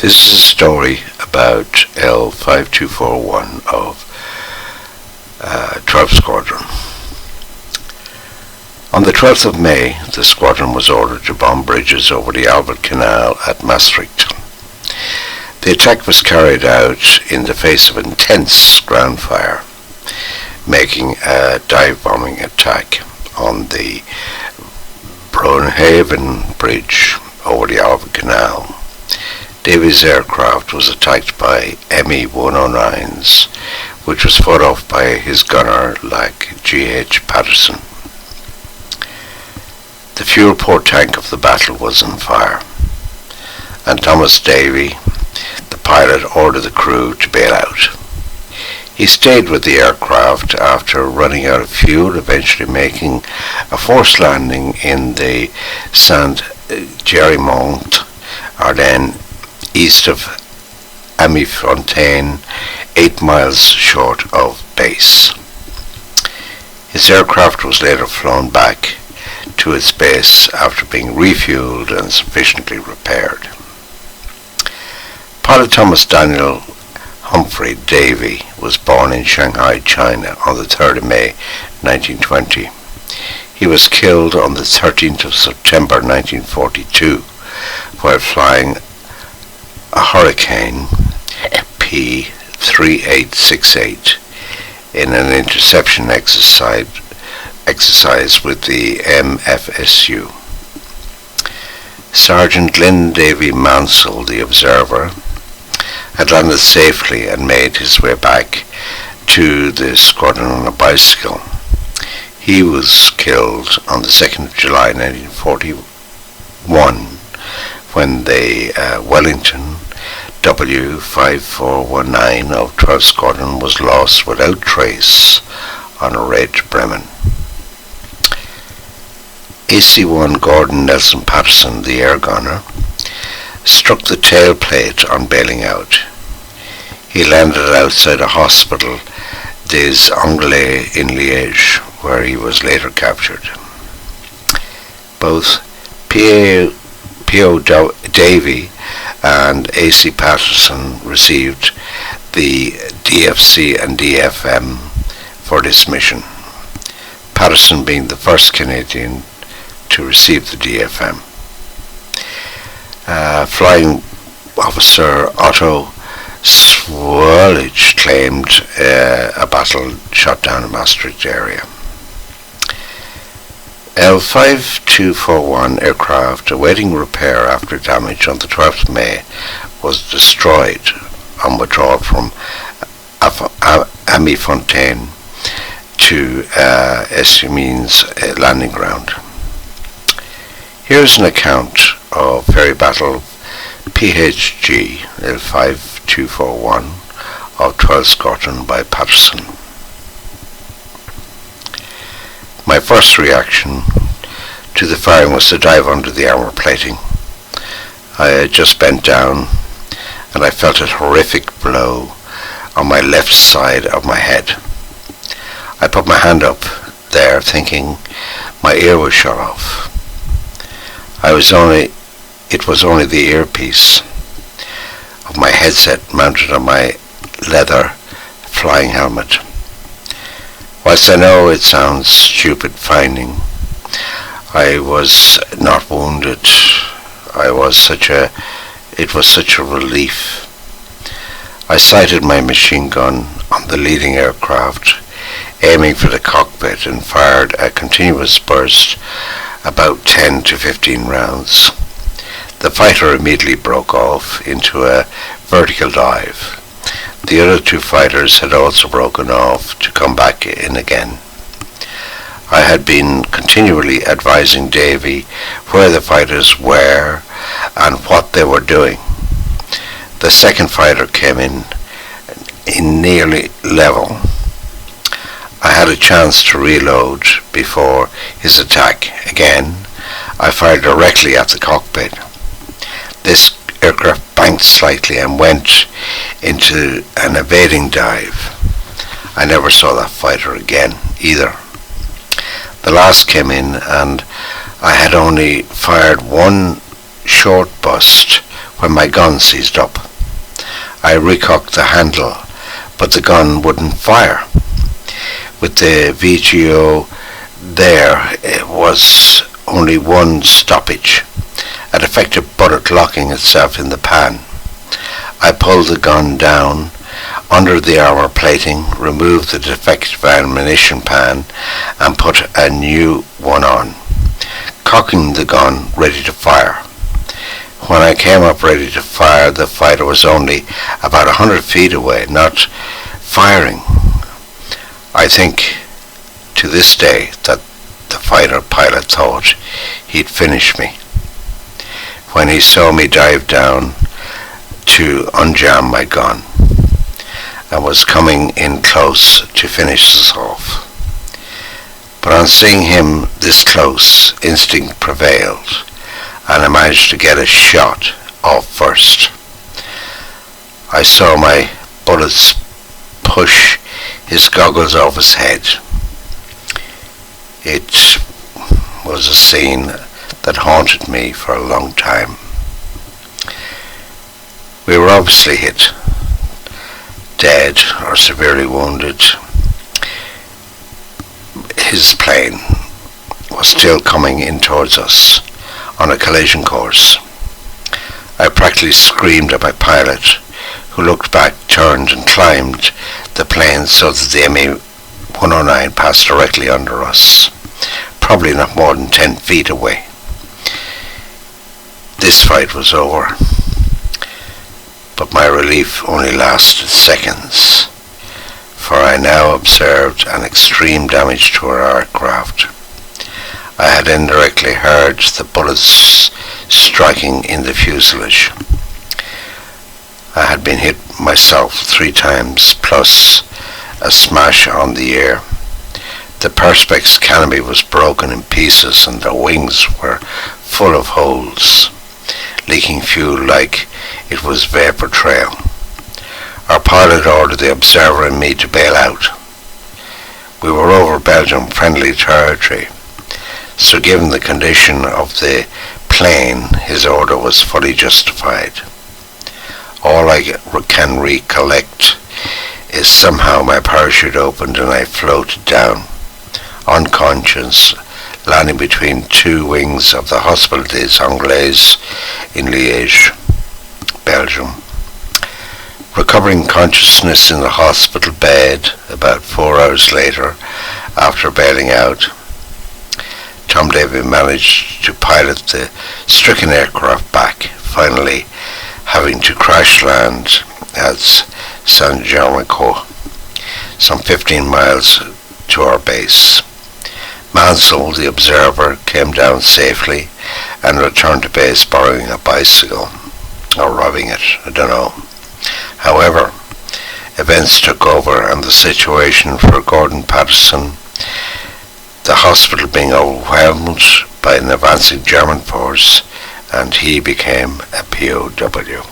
This is a story about L5241 of 12th Squadron. On the 12th of May, the squadron was ordered to bomb bridges over the Albert Canal at Maastricht. The attack was carried out in the face of intense ground fire, making a dive bombing attack on the Vroenhoven bridge over the Albert Canal. Davy's aircraft was attacked by Mi-109s, which was fought off by his gunner LAC GH Patterson. The fuel port tank of the battle was on fire, and Thomas Davy, the pilot, ordered the crew to bail out. He stayed with the aircraft after running out of fuel, eventually making a forced landing in the St-Germainmont, Ardennes, east of Amifontaine, 8 miles short of base. His aircraft was later flown back to its base after being refuelled and sufficiently repaired. Pilot Thomas Daniel Humphrey Davy was born in Shanghai, China on the 3rd of May 1920. He was killed on the 13th of September 1942 while flying a Hurricane P3868 in an interception exercise with the MFSU. Sergeant Lynn Davy Mansell, the observer, had landed safely and made his way back to the squadron on a bicycle. He was killed on the 2nd of July 1941 when the Wellington W5419 of 12th Squadron was lost without trace on a raid to Bremen. AC-1 Gordon Nelson Patterson, the air gunner, struck the tail plate on bailing out. He landed outside a hospital, des Anglais in Liège, where he was later captured. Both P.O. Davy and A.C. Patterson received the DFC and DFM for this mission, Patterson being the first Canadian to receive the DFM. Flying officer Otto Swirlich claimed a battle shot down in Maastricht area. L5241 aircraft awaiting repair after damage on the 12th of May was destroyed on withdrawal from Amifontaine to Amiens landing ground. Here's an account of ferry battle PHG L5241 of 12th Squadron by Patterson. My first reaction to the firing was to dive under the armour plating. I had just bent down and I felt a horrific blow on my left side of my head. I put my hand up there thinking my ear was shot off. It was only the earpiece of my headset mounted on my leather flying helmet. Whilst I know it sounds stupid finding, I was not wounded. It was such a relief. I sighted my machine gun on the leading aircraft, aiming for the cockpit, and fired a continuous burst about 10 to 15 rounds. The fighter immediately broke off into a vertical dive. The other two fighters had also broken off to come back in again. I had been continually advising Davy where the fighters were and what they were doing. The second fighter came in nearly level. I had a chance to reload before his attack. Again, I fired directly at the cockpit. This aircraft banked slightly and went into an evading dive. I never saw that fighter again either. The last came in and I had only fired one short burst when my gun seized up. I recocked the handle, but the gun wouldn't fire. With the VGO there, it was only one stoppage, a defective bullet locking itself in the pan. I pulled the gun down under the armor plating, removed the defective ammunition pan, and put a new one on, cocking the gun ready to fire. When I came up ready to fire, the fighter was only about 100 feet away, not firing. I think to this day that the fighter pilot thought he'd finish me. When he saw me dive down to unjam my gun and was coming in close to finish us off. But on seeing him this close, instinct prevailed, and I managed to get a shot off first. I saw my bullets push his goggles off his head. It was a scene that haunted me for a long time. We were obviously hit, dead or severely wounded. His plane was still coming in towards us on a collision course. I practically screamed at my pilot, who looked back, turned and climbed the plane so that the ME-109 passed directly under us, probably not more than 10 feet away. This fight was over, but my relief only lasted seconds, for I now observed an extreme damage to our aircraft. I had indirectly heard the bullets striking in the fuselage. I had been hit myself 3 times, plus a smash on the ear. The perspex canopy was broken in pieces and the wings were full of holes, leaking fuel like it was vapor trail. Our pilot ordered the observer and me to bail out. We were over Belgium friendly territory, so given the condition of the plane, his order was fully justified. All I can recollect is somehow my parachute opened and I floated down, unconscious, landing between 2 wings of the Hospital des Anglais in Liège, Belgium. Recovering consciousness in the hospital bed about 4 hours later after bailing out, Tom Davy managed to pilot the stricken aircraft back, finally having to crash land at St-Germainmont, some 15 miles to our base. Mansell, the observer, came down safely and returned to base borrowing a bicycle, or robbing it, I don't know. However, events took over and the situation for Gordon Patterson, the hospital being overwhelmed by an advancing German force, and he became a POW.